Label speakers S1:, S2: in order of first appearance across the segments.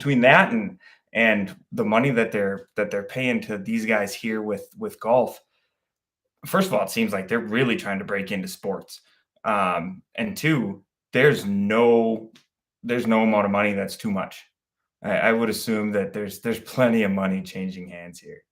S1: between that and the money that they're paying to these guys here with golf, first of all, it seems like they're really trying to break into sports. And two, there's no there's no amount of money that's too much. I would assume that there's plenty of money changing hands here.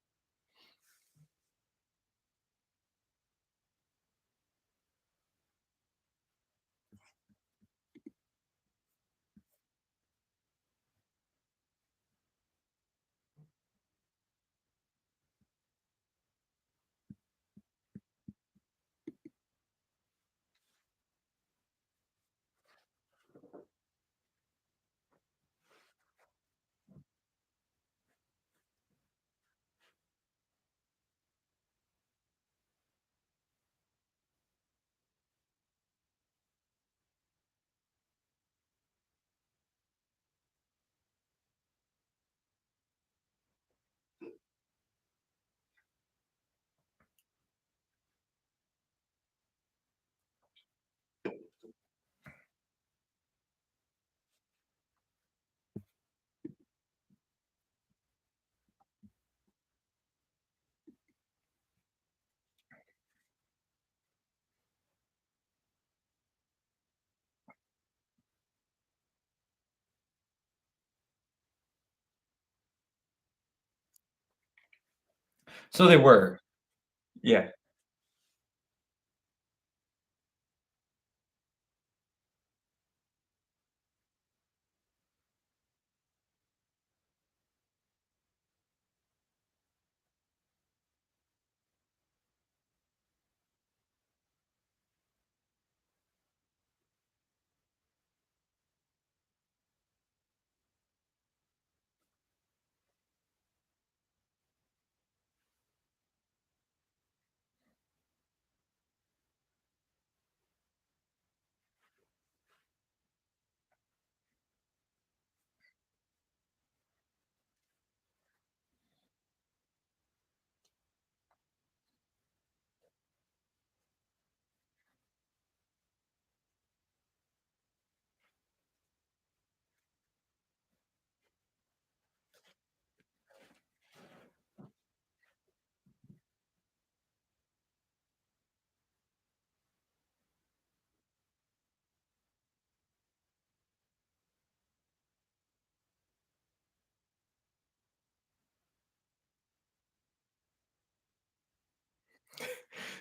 S1: So they were. Yeah.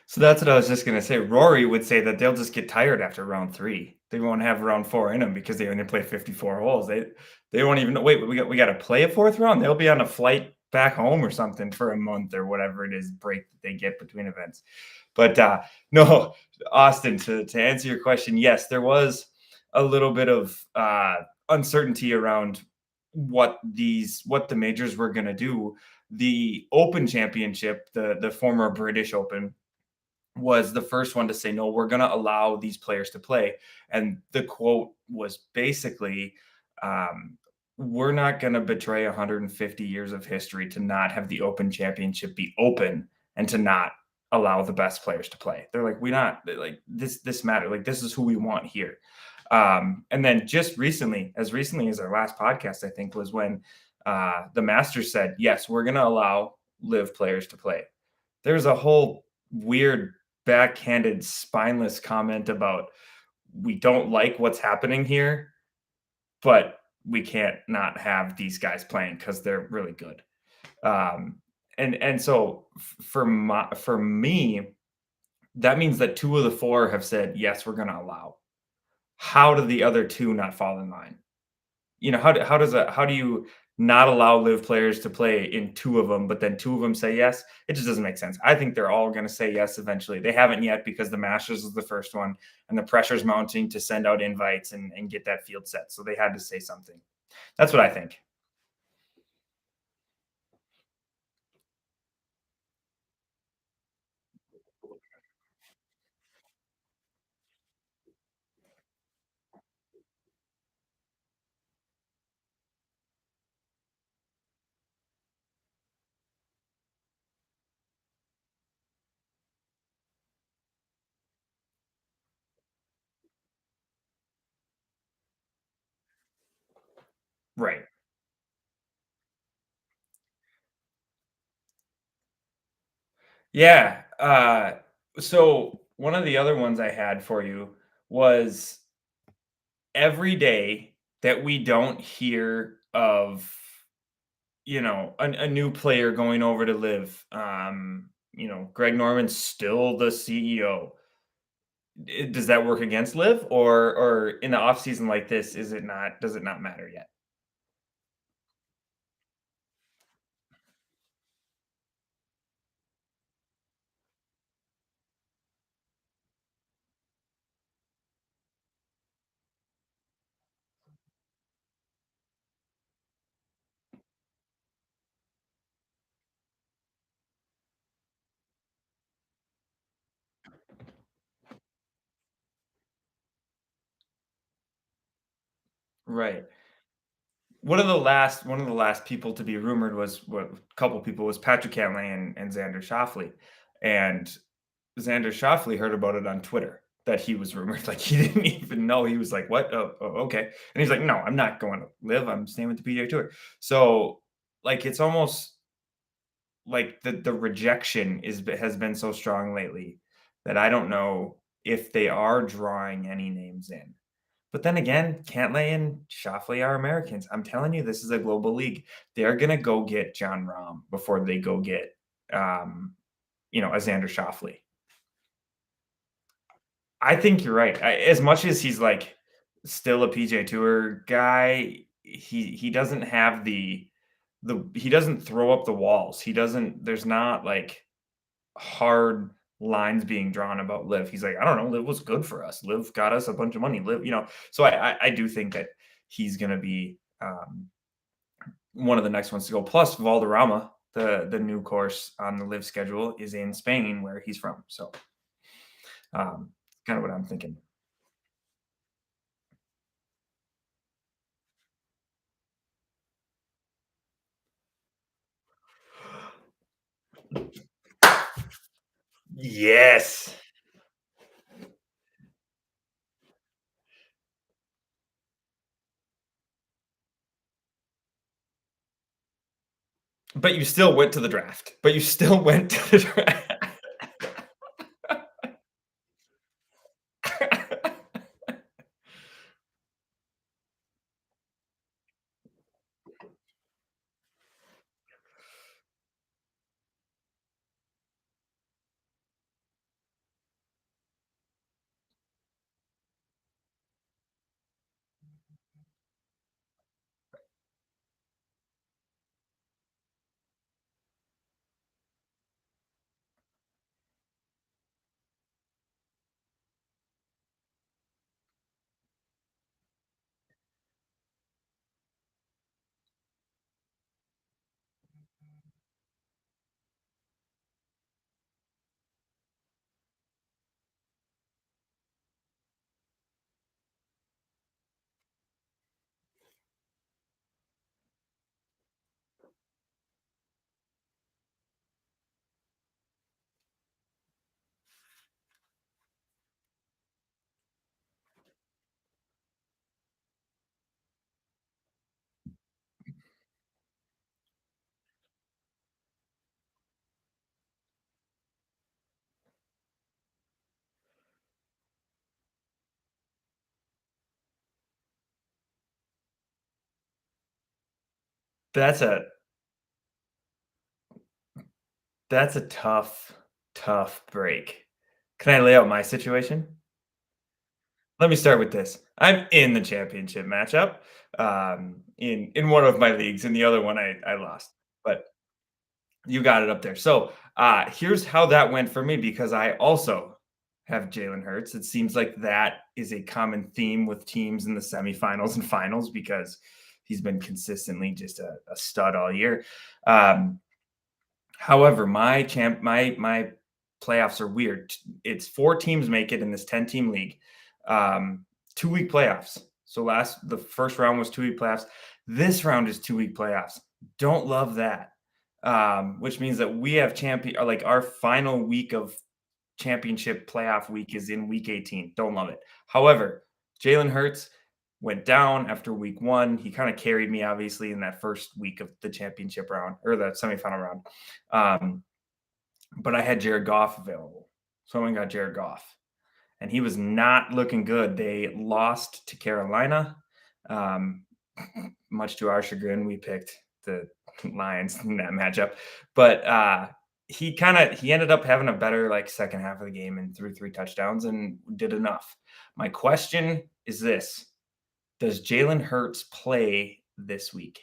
S1: So that's what I was just gonna say. Rory would say that they'll just get tired after round 3. They won't have round 4 in them because they only play 54 holes. They won't even know, "Wait, we gotta play a 4th round?" They'll be on a flight back home or something for a month or whatever it is break that they get between events. But, no, Austin, to answer your question, yes, there was a little bit of, uncertainty around what the majors were gonna do. The Open Championship, the former British Open, was the first one to say, no, we're going to allow these players to play. And the quote was basically, um, we're not going to betray 150 years of history to not have the Open Championship be open and to not allow the best players to play. They're like, we not like this matter. Like, this is who we want here. And then just recently as our last podcast, I think was when the Masters said, yes, we're going to allow live players to play. There's a whole weird backhanded spineless comment about we don't like what's happening here, but we can't not have these guys playing because they're really good. Um, and so for me, that means that two of the four have said yes, we're going to allow. How do the other two not fall in line? How do you not allow live players to play in two of them, but then two of them say yes? It just doesn't make sense. I think they're all going to say yes eventually. They haven't yet because the Masters is the first one, and the pressure's mounting to send out invites and get that field set. So they had to say something. That's what I think. Right. Yeah, so one of the other ones I had for you was every day that we don't hear of, a new player going over to live, Greg Norman's still the CEO. Does that work against live or in the off season like this, is it not does it not matter yet? Right. One of the last people to be rumored was what a couple people was Patrick Cantlay and Xander Schauffele, and Xander Schauffele heard about it on Twitter that he was rumored. Like, he didn't even know. He was like, "What? Oh, okay." And he's like, "No, I'm not going to live. I'm staying with the PGA Tour." So, like, it's almost like the rejection has been so strong lately that I don't know if they are drawing any names in. But then again, Cantlay and Schauffele are Americans. I'm telling you, this is a global league. They're gonna go get John Rahm before they go get, um, a Xander Schauffele. I think you're right. As much as he's like still a PJ Tour guy, he doesn't have the he doesn't throw up the walls. He doesn't. There's not like hard lines being drawn about Liv. He's like, I don't know, Liv was good for us. Liv got us a bunch of money. Liv. So I do think that he's gonna be one of the next ones to go. Plus Valderrama, the new course on the Live schedule, is in Spain where he's from. So um, kind of what I'm thinking. Yes. But you still went to the draft. But you still went to the draft. That's a that's a tough, tough break. Can I lay out my situation? Let me start with this. I'm in the championship matchup, in one of my leagues, in the other one I lost, but you got it up there. So, here's how that went for me because I also have Jalen Hurts. It seems like that is a common theme with teams in the semifinals and finals because he's been consistently just a stud all year. Um, However, my playoffs are weird. It's 4 teams make it in this 10-team league. 2-week playoffs. So the first round was 2-week playoffs. This round is 2-week playoffs. Don't love that. Which means that we have champion like our final week of championship playoff week is in week 18. Don't love it. However, Jalen Hurts went down after week 1. He kind of carried me obviously in that first week of the championship round or the semifinal round. Um, but I had Jared Goff available. So I went and got Jared Goff, and he was not looking good. They lost to Carolina. Um, much to our chagrin, we picked the Lions in that matchup. But he ended up having a better like second half of the game and threw 3 touchdowns and did enough. My question is this: does Jalen Hurts play this week?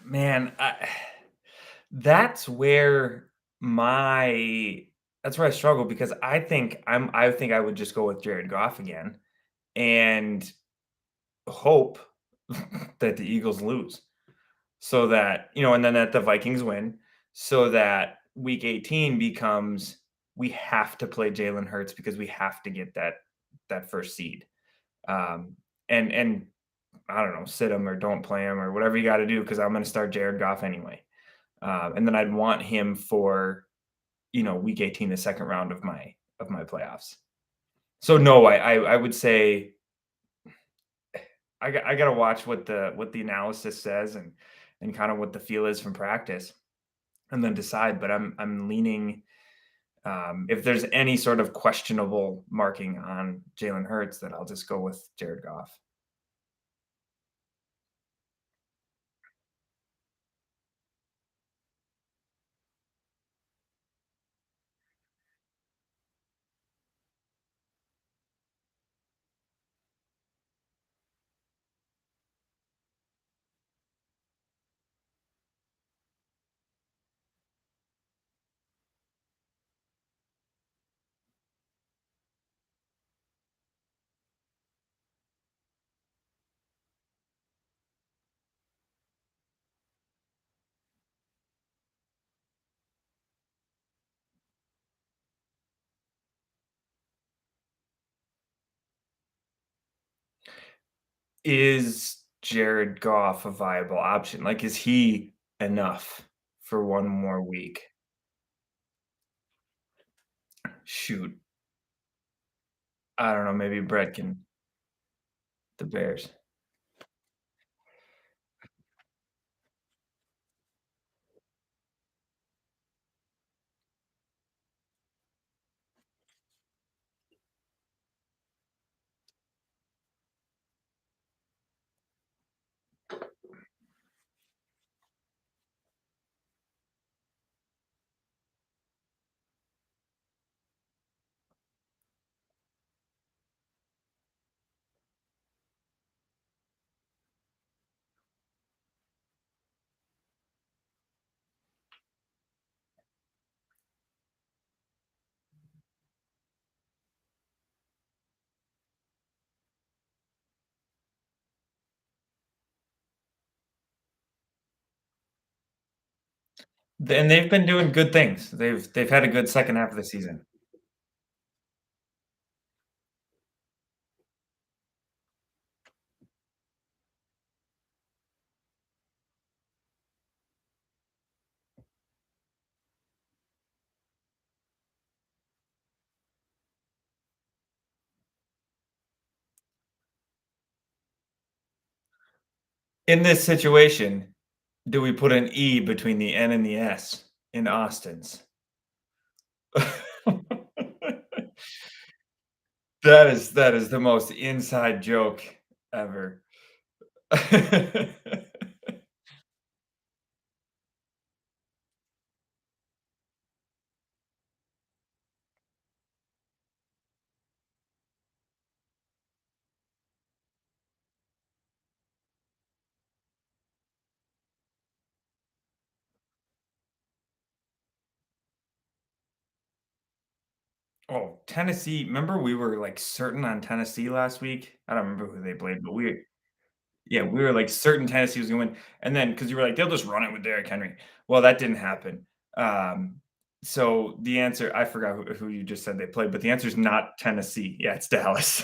S1: Man, that's where my that's where I struggle because I think I would just go with Jared Goff again and hope that the Eagles lose so that, and then that the Vikings win so that week 18 becomes we have to play Jalen Hurts because we have to get that first seed. Um, and I don't know, sit him or don't play him or whatever you got to do because I'm going to start Jared Goff anyway. And then I'd want him for week 18, the second round of my playoffs. So no, I would say I got to watch what the analysis says and kind of what the feel is from practice, and then decide. But I'm leaning if there's any sort of questionable marking on Jalen Hurts, that I'll just go with Jared Goff. Is Jared Goff a viable option? Like, is he enough for one more week? Shoot, I don't know. Maybe Brett can the Bears. And they've been doing good things. They've had a good second half of the season. In this situation, do we put an E between the N and the S in Austin's? That is the most inside joke ever. Oh, Tennessee. Remember we were, like, certain on Tennessee last week? I don't remember who they played, but we were, like, certain Tennessee was gonna win, and then because you were like, "They'll just run it with Derrick Henry." Well, that didn't happen. Um, so the answer I forgot who you just said they played, but the answer is not Tennessee. Yeah, it's Dallas.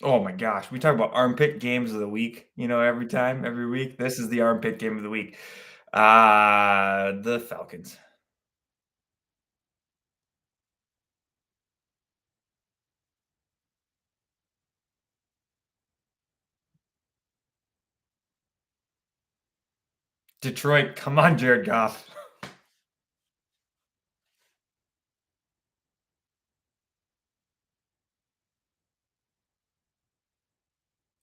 S1: Oh my gosh, we talk about armpit games of the week, every time, every week. This is the armpit game of the week. The Falcons. Detroit, come on, Jared Goff.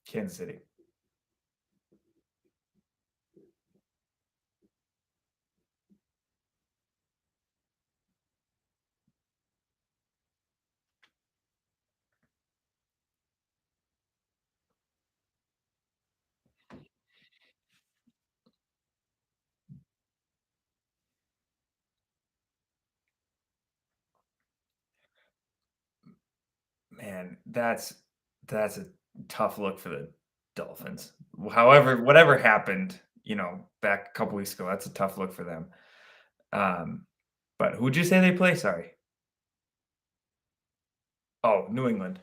S1: Kansas City. Man, that's a tough look for the Dolphins. However, whatever happened, back a couple weeks ago, that's a tough look for them. Um, but who'd you say they play? Sorry. Oh, New England.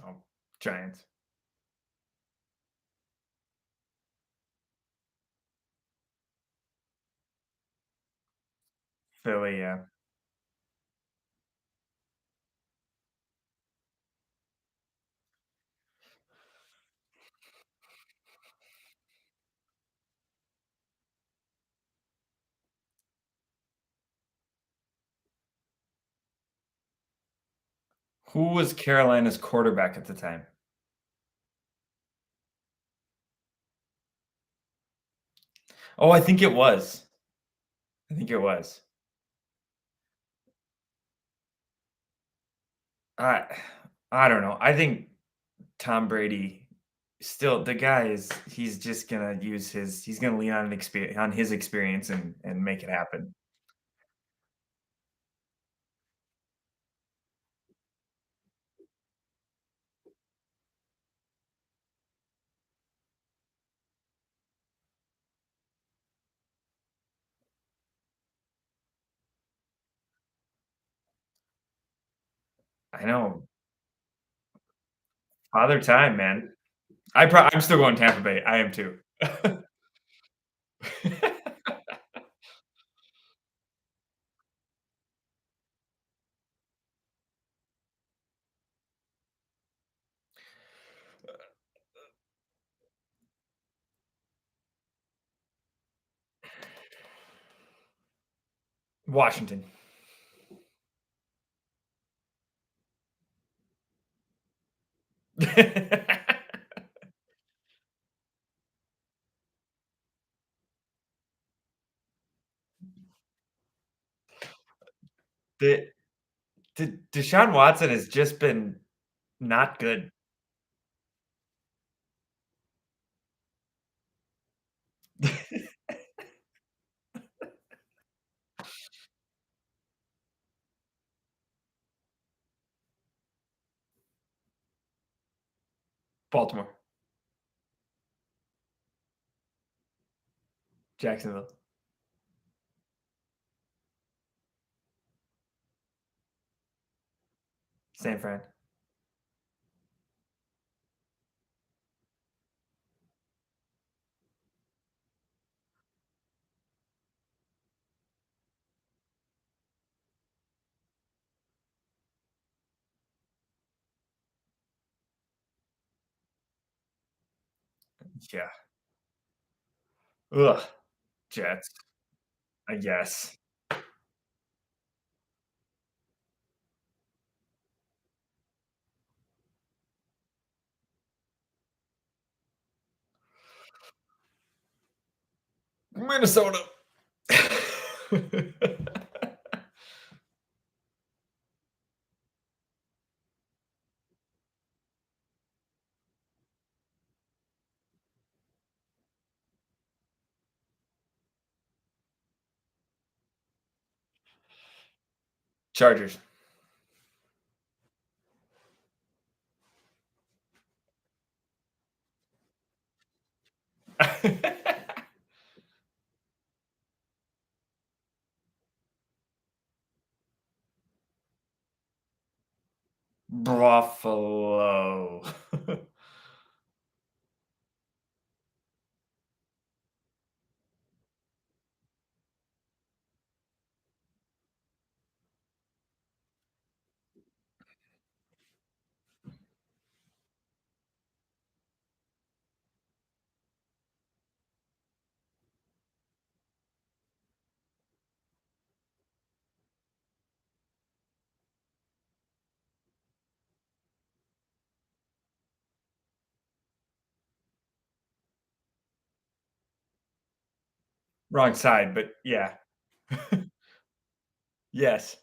S1: Oh, Giants. Philly, yeah. Who was Carolina's quarterback at the time? Oh, I think it was. I think it was. I I don't know. I think Tom Brady still the guy is he's just gonna he's gonna lean on his experience and make it happen. I know. Father time, man. I'm still going Tampa Bay. I am too. Washington. The Deshaun Watson has just been not good. Baltimore, Jacksonville, San Fran. Yeah. Ugh. Jets, I guess. Minnesota. Chargers. Buffalo. Wrong side, but yeah. Yes.